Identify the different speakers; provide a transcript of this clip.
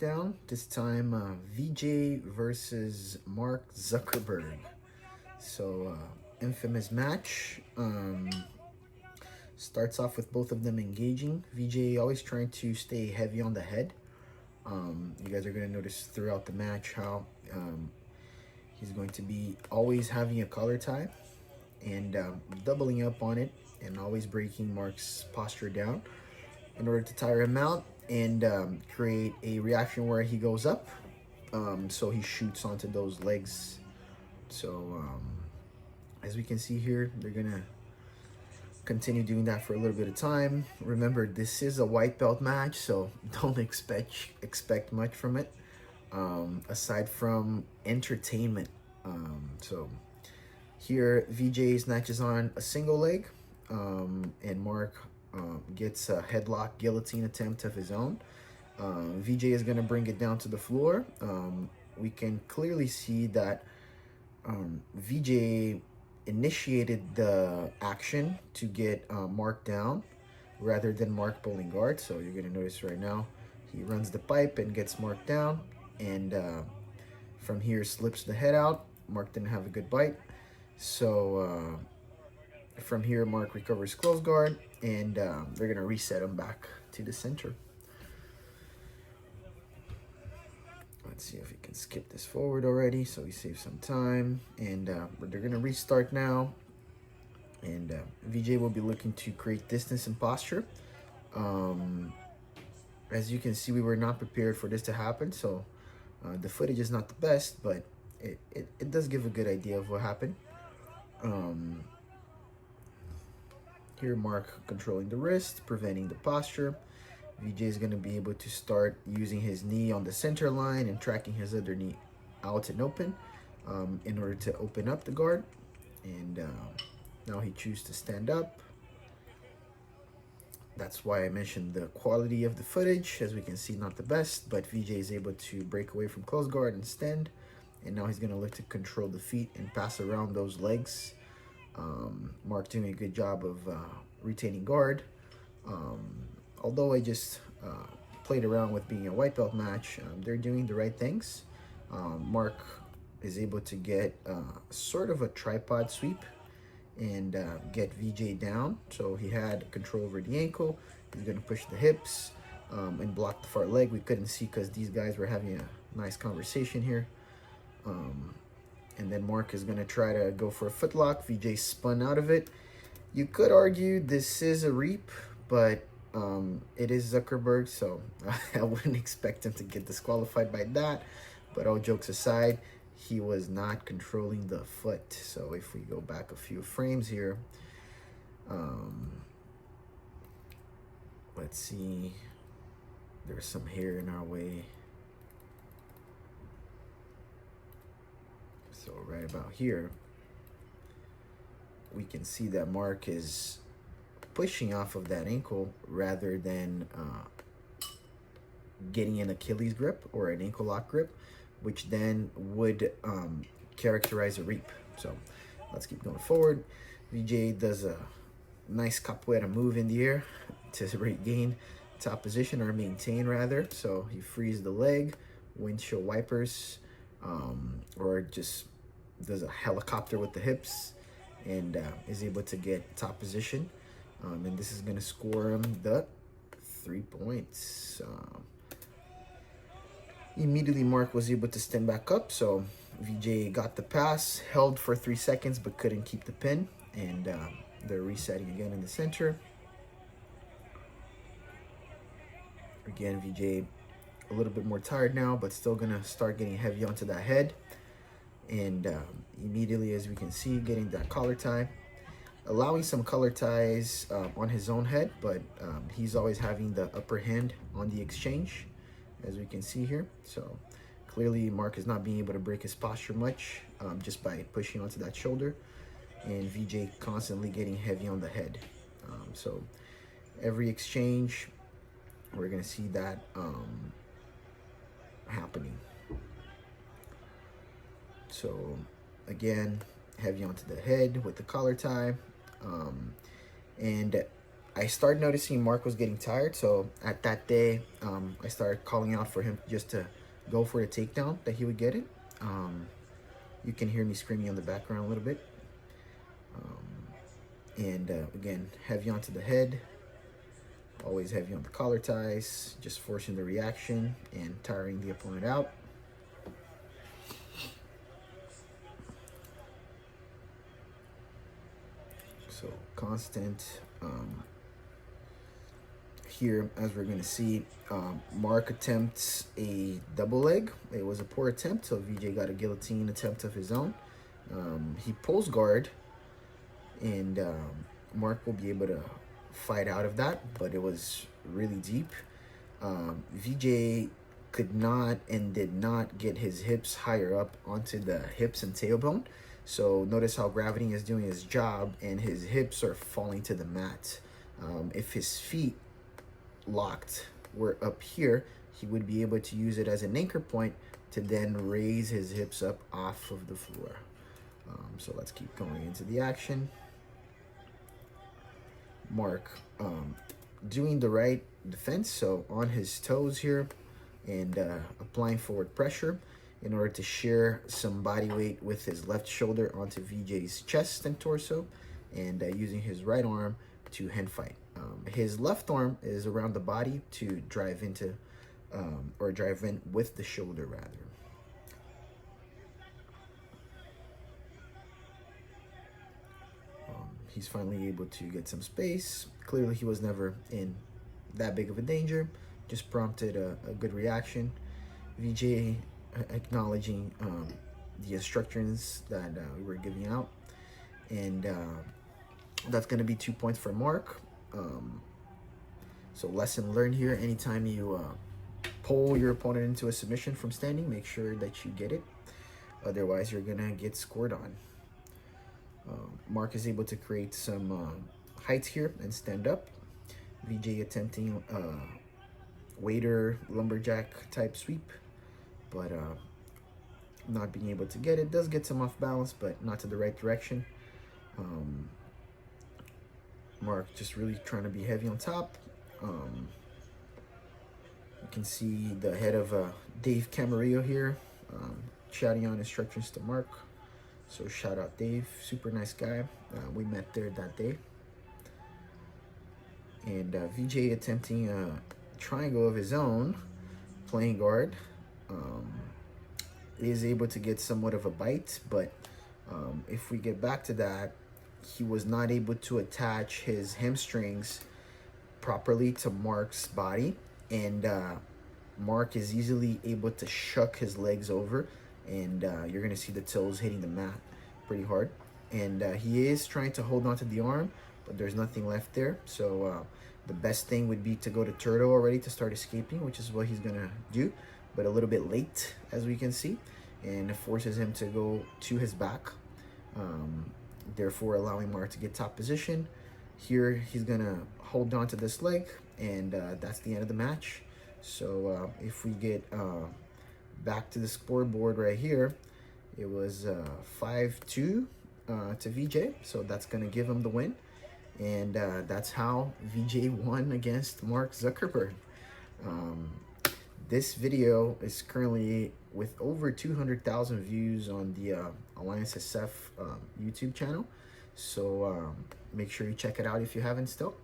Speaker 1: SmackDown. This time, Vijay versus Mark Zuckerberg. So, infamous match. Starts off with both of them engaging. Vijay always trying to stay heavy on the head. You guys are going to notice throughout the match how he's going to be always having a collar tie and doubling up on it and always breaking Mark's posture down in order to tire him out and create a reaction where he goes up. So he shoots onto those legs. So as we can see here, they're gonna continue doing that for a little bit of time. Remember, this is a white belt match, so don't expect much from it aside from entertainment. So here Vijay snatches on a single leg, and Mark gets a headlock guillotine attempt of his own. Vijay is going to bring it down to the floor. We can clearly see that Vijay initiated the action to get Mark down rather than Mark pulling guard. So you're going to notice right now he runs the pipe and gets Mark down, and from here slips the head out. Mark didn't have a good bite. So from here, Mark recovers close guard, and they're going to reset him back to the center. Let's see if we can skip this forward already so we save some time. And they're going to restart now. And Vijay will be looking to create distance and posture. As you can see, we were not prepared for this to happen. So the footage is not the best, but it does give a good idea of what happened. Here, Mark controlling the wrist, preventing the posture. Vijay is going to be able to start using his knee on the center line and tracking his other knee out and open in order to open up the guard. And now he chooses to stand up. That's why I mentioned the quality of the footage. As we can see, not the best, but Vijay is able to break away from close guard and stand. And now he's going to look to control the feet and pass around those legs. Mark doing a good job of retaining guard. Although I just played around with being a white belt match, they're doing the right things. Mark is able to get sort of a tripod sweep and get Vijay down. So he had control over the ankle. He's going to push the hips and block the far leg. We couldn't see because these guys were having a nice conversation here. And then Mark is going to try to go for a footlock. Vijay spun out of it. You could argue this is a reap, but it is Zuckerberg, so I wouldn't expect him to get disqualified by that. But all jokes aside, he was not controlling the foot. So if we go back a few frames here, let's see. There's some hair in our way. So right about here, we can see that Mark is pushing off of that ankle rather than getting an Achilles grip or an ankle lock grip, which then would characterize a reap. So let's keep going forward. Vijay does a nice capoeira move in the air to regain top position, or maintain rather. So he frees the leg, windshield wipers, or just does a helicopter with the hips and is able to get top position. And this is going to score him the 3 points. Immediately, Mark was able to stand back up. So Vijay got the pass, held for 3 seconds, but couldn't keep the pin. And they're resetting again in the center. Again, Vijay a little bit more tired now, but still going to start getting heavy onto that head. And immediately, as we can see, getting that collar tie. Allowing some collar ties on his own head, but he's always having the upper hand on the exchange, as we can see here. So clearly Mark is not being able to break his posture much just by pushing onto that shoulder, and Vijay constantly getting heavy on the head. So every exchange, we're going to see that happening. So again, heavy onto the head with the collar tie. And I started noticing Mark was getting tired, so at that day, I started calling out for him just to go for the takedown, that he would get it. You can hear me screaming in the background a little bit. And again, heavy onto the head, always heavy on the collar ties, just forcing the reaction and tiring the opponent out. So constant. Here, as we're going to see, Mark attempts a double leg. It was a poor attempt, so Vijay got a guillotine attempt of his own. He pulls guard, and Mark will be able to fight out of that, but it was really deep. Vijay could not and did not get his hips higher up onto the hips and tailbone. So notice how gravity is doing its job and his hips are falling to the mat. If his feet locked were up here, he would be able to use it as an anchor point to then raise his hips up off of the floor. So let's keep going into the action. Mark doing the right defense, so on his toes here and applying forward pressure in order to share some body weight with his left shoulder onto Vijay's chest and torso, and using his right arm to hand fight. His left arm is around the body to drive into, or drive in with the shoulder rather. He's finally able to get some space. Clearly he was never in that big of a danger, just prompted a good reaction. Vijay acknowledging the instructions that we were giving out, and that's going to be 2 points for Mark. So lesson learned here: anytime you pull your opponent into a submission from standing, make sure that you get it, otherwise you're gonna get scored on. Mark is able to create some height here and stand up. Vijay attempting waiter lumberjack type sweep, but not being able to get it. Does get some off balance, but not to the right direction. Mark just really trying to be heavy on top. You can see the head of Dave Camarillo here, shouting out instructions to Mark. So shout out Dave, super nice guy. We met there that day. And Vijay attempting a triangle of his own, playing guard. Is able to get somewhat of a bite, but if we get back to that, he was not able to attach his hamstrings properly to Mark's body, and Mark is easily able to shuck his legs over, and you're gonna see the toes hitting the mat pretty hard. And he is trying to hold on to the arm, but there's nothing left there. So the best thing would be to go to turtle already to start escaping, which is what he's gonna do, but a little bit late, as we can see, and it forces him to go to his back, therefore allowing Mark to get top position. Here he's gonna hold on to this leg, and that's the end of the match. So if we get back to the scoreboard right here, it was 5-2 to Vijay, so that's gonna give him the win, and that's how Vijay won against Mark Zuckerberg. This video is currently with over 200,000 views on the Alliance SF YouTube channel, so make sure you check it out if you haven't still.